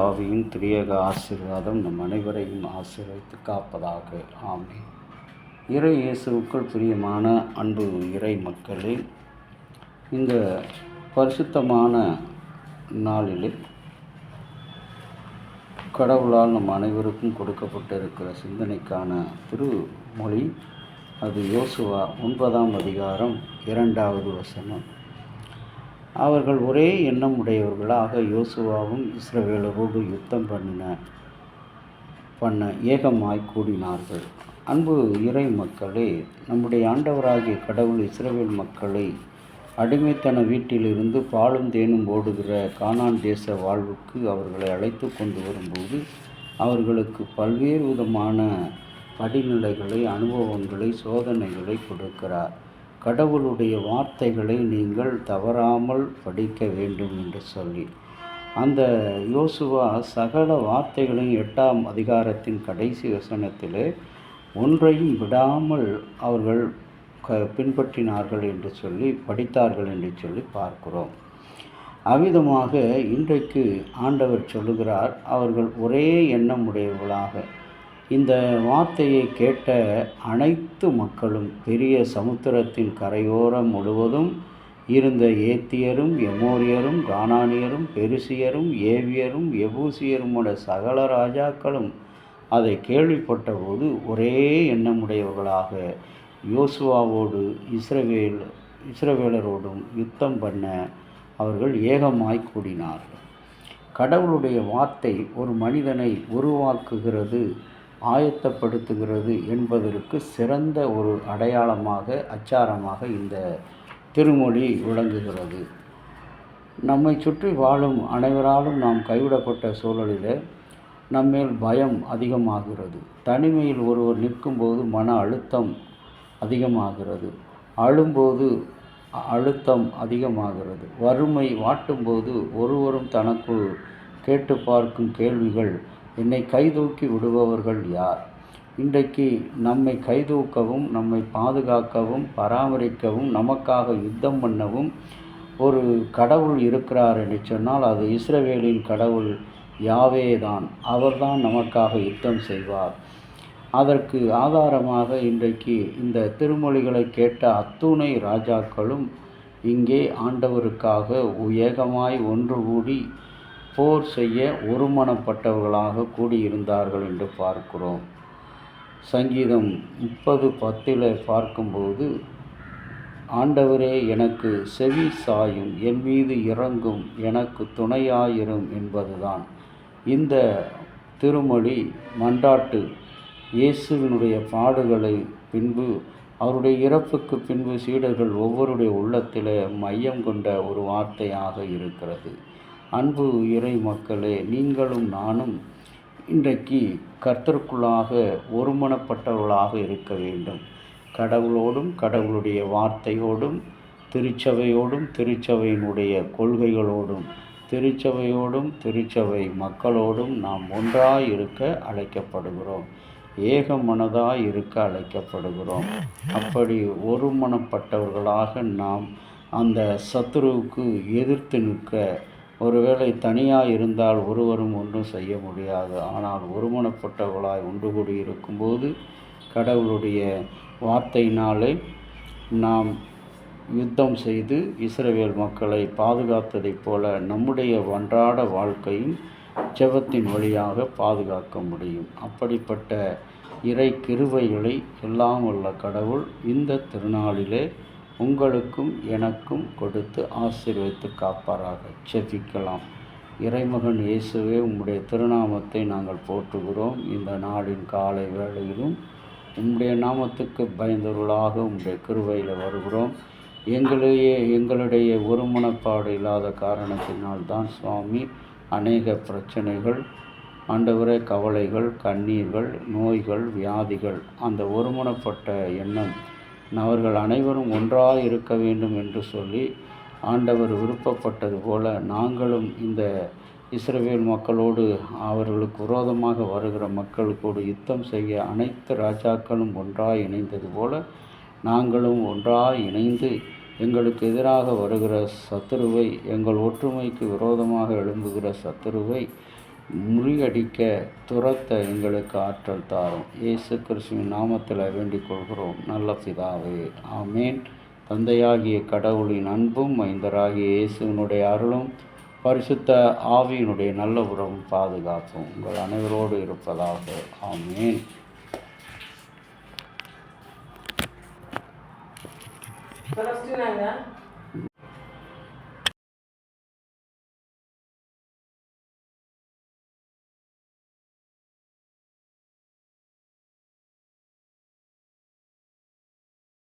ஆவியின் திரியக ஆசீர்வாதம் நம் அனைவரையும் ஆசீர்வதித்து காப்பதாக. ஆமென். இறை இயேசுவுக்குள் பிரியமான அன்பு இறை மக்களே, இந்த பரிசுத்தமான நாளிலே கடவுளால் நம் அனைவருக்கும் கொடுக்கப்பட்டிருக்கிற சிந்தனைக்கான திருமொழி, அது யோசுவா 9ஆம் அதிகாரம் 2வது வசனம். அவர்கள் ஒரே எண்ணம் உடையவர்களாக யோசுவாவும் இஸ்ரவேலரோடு யுத்தம் பண்ண ஏகமாய் கூடினார்கள். அன்பு இறை மக்களே, நம்முடைய ஆண்டவராகிய கடவுள் இஸ்ரவேல் மக்களை அடிமைத்தன வீட்டிலிருந்து பாலும் தேனும் ஓடுகிற கானான் தேச வாழ்வுக்கு அவர்களை அழைத்து கொண்டு வரும்போது அவர்களுக்கு பல்வேறு விதமான படிநிலைகளை, அனுபவங்களை, சோதனைகளை கொடுக்கிறார். கடவுளுடைய வார்த்தைகளை நீங்கள் தவறாமல் படிக்க வேண்டும் என்று சொல்லி அந்த யோசுவா சகல வார்த்தைகளையும் 8ஆம் அதிகாரத்தின் கடைசி வசனத்திலே ஒன்றையும் விடாமல் அவர்கள் பின்பற்றினார்கள் என்று சொல்லி, படித்தார்கள் என்று சொல்லி பார்க்கிறோம். அவ்விதமாக இன்றைக்கு ஆண்டவர் சொல்லுகிறார், அவர்கள் ஒரே எண்ணம் உடையவர்களாக. இந்த வார்த்தையை கேட்ட அனைத்து மக்களும் பெரிய சமுத்திரத்தின் கரையோரம் முழுவதும் இருந்த ஏத்தியரும், எமோரியரும், கானானியரும், பெருசியரும், ஏவியரும், எபூசியருமான சகல ராஜாக்களும் அதை கேள்விப்பட்டபோது ஒரே எண்ணமுடையவர்களாக யோசுவாவோடு இஸ்ரவேலரோடும் யுத்தம் பண்ண அவர்கள் ஏகமாய் கூடினார்கள். கடவுளுடைய வார்த்தை ஒரு மனிதனை உருவாக்குகிறது, ஆயத்தப்படுத்துகிறது என்பதற்கு சிறந்த ஒரு அடையாளமாக, அச்சாரமாக இந்த திருமொழி விளங்குகிறது. நம்மை சுற்றி வாழும் அனைவராலும் நாம் கைவிடப்பட்ட சூழலில் நம்மேல் பயம் அதிகமாகிறது. தனிமையில் ஒருவர் நிற்கும்போது மன அழுத்தம் அதிகமாகிறது. அழும்போது அழுத்தம் அதிகமாகிறது. வறுமை வாட்டும்போது ஒருவரும் தனக்குள் கேட்டு பார்க்கும் கேள்விகள், என்னை கைதூக்கி விடுபவர்கள் யார்? இன்றைக்கு நம்மை கைதூக்கவும், நம்மை பாதுகாக்கவும், பராமரிக்கவும், நமக்காக யுத்தம் பண்ணவும் ஒரு கடவுள் இருக்கிறார் என்று சொன்னால் அது இஸ்ரவேலின் கடவுள் யாவே தான். அவர்தான் நமக்காக யுத்தம் செய்வார். அதற்கு ஆதாரமாக இன்றைக்கு இந்த திருமொழிகளை கேட்ட அத்துணை ராஜாக்களும் இங்கே ஆண்டவருக்காக ஏகமாய் ஒன்று கூடி போர் செய்ய ஒருமனப்பட்டவர்களாக கூடியிருந்தார்கள் என்று பார்க்கிறோம். சங்கீதம் 30:10 பார்க்கும்போது, ஆண்டவரே எனக்கு செவி சாயும், என் மீது இறங்கும், எனக்கு துணையாயிரும் என்பதுதான் இந்த திருமொழி மன்றாட்டு. இயேசுவினுடைய பாடுகளை பின்பு, அவருடைய இறப்புக்கு பின்பு சீடர்கள் ஒவ்வொருடைய உள்ளத்திலே மையம் கொண்ட ஒரு வார்த்தையாக இருக்கிறது. அன்பு இறை மக்களே, நீங்களும் நானும் இன்றைக்கு கர்த்தருக்குள்ளாக ஒருமனப்பட்டவர்களாக இருக்க வேண்டும். கடவுளோடும், கடவுளுடைய வார்த்தையோடும், திருச்சபையோடும், திருச்சபையினுடைய கொள்கைகளோடும், திருச்சபையோடும், திருச்சபை மக்களோடும் நாம் ஒன்றாய் இருக்க அழைக்கப்படுகிறோம். ஏக மனதாய் இருக்க அழைக்கப்படுகிறோம். அப்படி ஒருமனப்பட்டவர்களாக நாம் அந்த சத்துருவுக்கு எதிர்த்து நிற்க, ஒருவேளை தனியாக இருந்தால் ஒருவரும் ஒன்றும் செய்ய முடியாது. ஆனால் ஒருமனப்பட்டவர்களாய் ஒன்று கூடி இருக்கும்போது கடவுளுடைய வார்த்தையினாலே நாம் யுத்தம் செய்து இஸ்ரவேல் மக்களை பாதுகாத்ததைப் போல நம்முடைய அன்றாட வாழ்க்கையும் ஜெபத்தின் வழியாக பாதுகாக்க முடியும். அப்படிப்பட்ட இறை கிருபைகளை எல்லாம் உள்ள கடவுள் இந்த திருநாளிலே உங்களுக்கும் எனக்கும் கொடுத்து ஆசீர்வதித்து காப்பாராக. ஜெபிக்கலாம். இறைமகன் இயேசுவே, உம்முடைய திருநாமத்தை நாங்கள் போற்றுகிறோம். இந்த நாளின் காலை வேளையிலும் உம்முடைய நாமத்துக்கு பயந்தவர்களாக உம்முடைய கிருபையில் வருகிறோம். எங்களுடைய ஒருமனப்பாடு இல்லாத காரணத்தினால்தான் சுவாமி அநேக பிரச்சனைகள், ஆண்டவரே, கவலைகள், கண்ணீர்கள், நோய்கள், வியாதிகள். அந்த ஒருமனப்பட்ட எண்ணம் அவர்கள் அனைவரும் ஒன்றாக இருக்க வேண்டும் என்று சொல்லி ஆண்டவர் விருப்பப்பட்டது போல நாங்களும் இந்த இஸ்ரவேல் மக்களோடு, அவர்களுக்கு விரோதமாக வருகிற மக்களுக்கோடு யுத்தம் செய்ய அனைத்து ராஜாக்களும் ஒன்றாய் இணைந்தது போல நாங்களும் ஒன்றாய் இணைந்து எங்களுக்கு எதிராக வருகிற சத்துருவை, எங்கள் ஒற்றுமைக்கு விரோதமாக எழும்புகிற சத்துருவை முறியடிக்க துரத்த எங்களுக்கு ஆற்றல் தாரும். இயேசு கிறிஸ்துவின் நாமத்தில் வேண்டிக் கொள்கிறோம் நல்ல பிதாவே, ஆமேன். தந்தையாகிய கடவுளின் அன்பும் மைந்தராகிய இயேசுவினுடைய அருளும் பரிசுத்த ஆவியினுடைய நல்ல உறவும் பாதுகாப்பும் உங்கள் அனைவரோடு இருப்பதாக. ஆமேன். Terus